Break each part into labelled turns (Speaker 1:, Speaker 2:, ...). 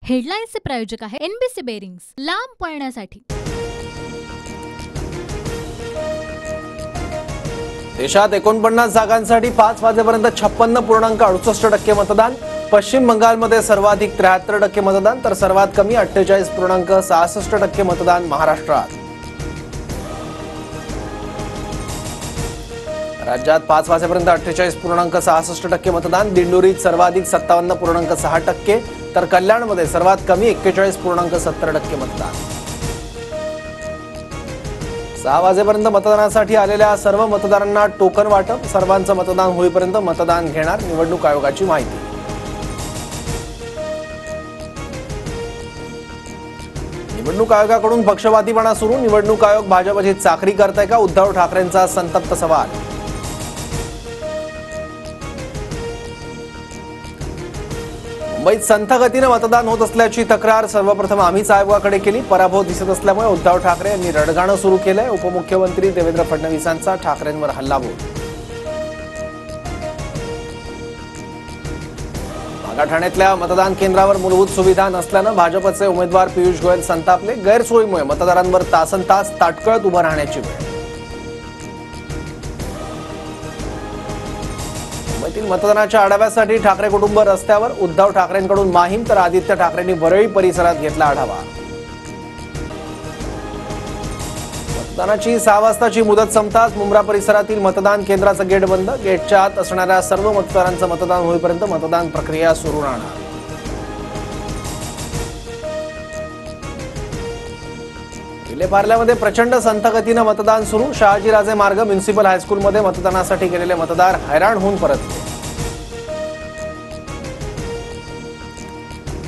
Speaker 1: हेडलाईन्सचे प्रायोजक आहे NBC bearings, लांब पळण्यासाठी।
Speaker 2: देशात 49 जागांसाठी 5 वाजेपर्यंत 56.68% मतदान। पश्चिम बंगालमध्ये सर्वाधिक 73% मतदान तर सर्वात कमी 48.66% मतदान महाराष्ट्रात। राज्यात 5 वाजेपर्यंत 48.66% मतदान। दिंडोरीत सर्वाधिक 57.6% तर कल्याणमध्ये सर्वात कमी 41.70% मतदान। 6 वाजेपर्यंत मतदानासाठी आलेल्या सर्व मतदारांना टोकन वाटप। सर्वांचं मतदान होईपर्यंत मतदान घेणार निवडणूक आयोगाची माहिती। निवडणूक आयोगाकडून पक्षपातीपणा सुरू। निवडणूक आयोग भाजपची चाकरी करताय का? उद्धव ठाकरेंचा संतप्त सवाल। मुंबईत संथ गतीने मतदान होत असल्याची तक्रार सर्वप्रथम आम्हीच आयोगाकडे केली। पराभव दिसत असल्यामुळे उद्धव ठाकरे यांनी रडगाणं सुरू केलंय। उपमुख्यमंत्री देवेंद्र फडणवीसांचा ठाकरेंवर हल्लाबोल। ठाण्यातल्या मतदान केंद्रावर मूलभूत सुविधा नसल्यानं भाजपचे उमेदवार पियुष गोयल संतापले। गैरसोयीमुळे मतदारांवर तासनतास ताटकळत उभं राहण्याची वेळ। मुंबईतील मतदानाच्या आढाव्यासाठी ठाकरे कुटुंब रस्त्यावर। उद्धव ठाकरेंकडून माहीम तर आदित्य ठाकरेंनी वरळी परिसरात घेतला आढावा। मतदानाची 6 वाजताची मुदत संपताच मुंब्रा परिसरातील मतदान केंद्राचं गेट बंद। गेटच्या आत असणाऱ्या सर्व मतदारांचं मतदान होईपर्यंत मतदान प्रक्रिया सुरू राहणार। विलेपार्ल्यामध्ये प्रचंड संथ गतीनं मतदान सुरू। शहाजीराजे मार्ग म्युनिसिपल हायस्कूलमध्ये मतदानासाठी गेलेले मतदार हैराण होऊन परतले।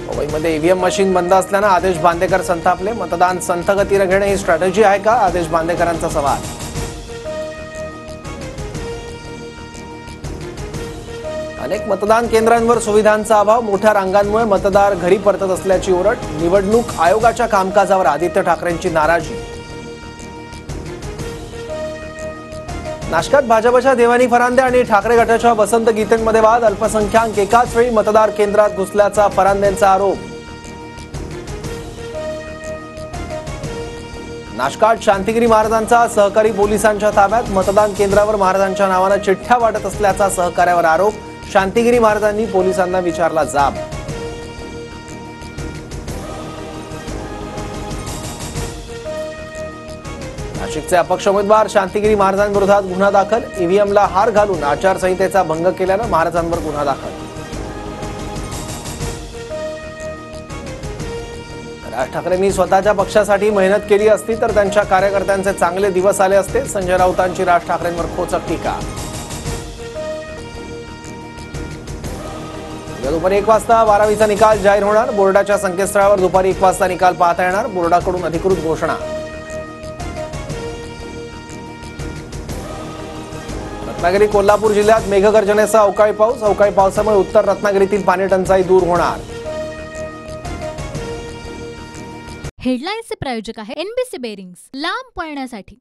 Speaker 2: मुंबईमध्ये ईव्हीएम मशीन बंद असल्यानं आदेश बांदेकर संतापले। मतदान संथ गतीने घेणे ही स्ट्रॅटेजी आहे का? आदेश बांदेकरांचा सवाल। अनेक मतदान केंद्रांवर सुविधांचा अभाव। मोठ्या रांगांमुळे मतदार घरी परतत असल्याची ओरड। निवडणूक आयोगाच्या कामकाजावर आदित्य ठाकरेंची नाराजी। नाशकात भाजपच्या देवानी फरांदे आणि ठाकरे गटाच्या वसंत गीतेंमध्ये वाद। अल्पसंख्याक एकाच वेळी मतदार केंद्रात घुसल्याचा फरांदेंचा आरोप। नाशकात शांतिगिरी महाराजांचा सहकारी पोलिसांच्या ताब्यात। मतदान केंद्रावर महाराजांच्या नावानं चिठ्ठ्या वाटत असल्याचा सहकार्यावर आरोप। शांतिगिरी महाराजांनी पोलिसांना विचारला जाब। नाशिकचे अपक्ष उमेदवार शांतिगिरी महाराजांविरोधात गुन्हा दाखल। ईव्हीएमला हार घालून आचारसंहितेचा भंग केल्यानं महाराजांवर गुन्हा दाखल। राज ठाकरेंनी स्वतःच्या पक्षासाठी मेहनत केली असती तर त्यांच्या कार्यकर्त्यांचे चांगले दिवस आले असते। संजय राऊतांची राज ठाकरेंवर खोचक टीका। दुपारी 1 वाजता 12वीचा निकाल जाहीर होणार। बोर्डाच्या संकेतस्थळावर दुपारी 1 वाजता निकाल पाहता येणार। बोर्डाकडून अधिकृत घोषणा। रत्नागिरी कोल्हापूर जिल्ह्यात मेघगर्जनेसह अवकाळी पाऊस। अवकाळी पावसामुळे उत्तर रत्नागिरीतील पाणी टंचाई दूर होणार।
Speaker 1: हेडलाईन्सचे प्रायोजक आहे एनबीसी बेरिंग्स, लांब पळण्यासाठी।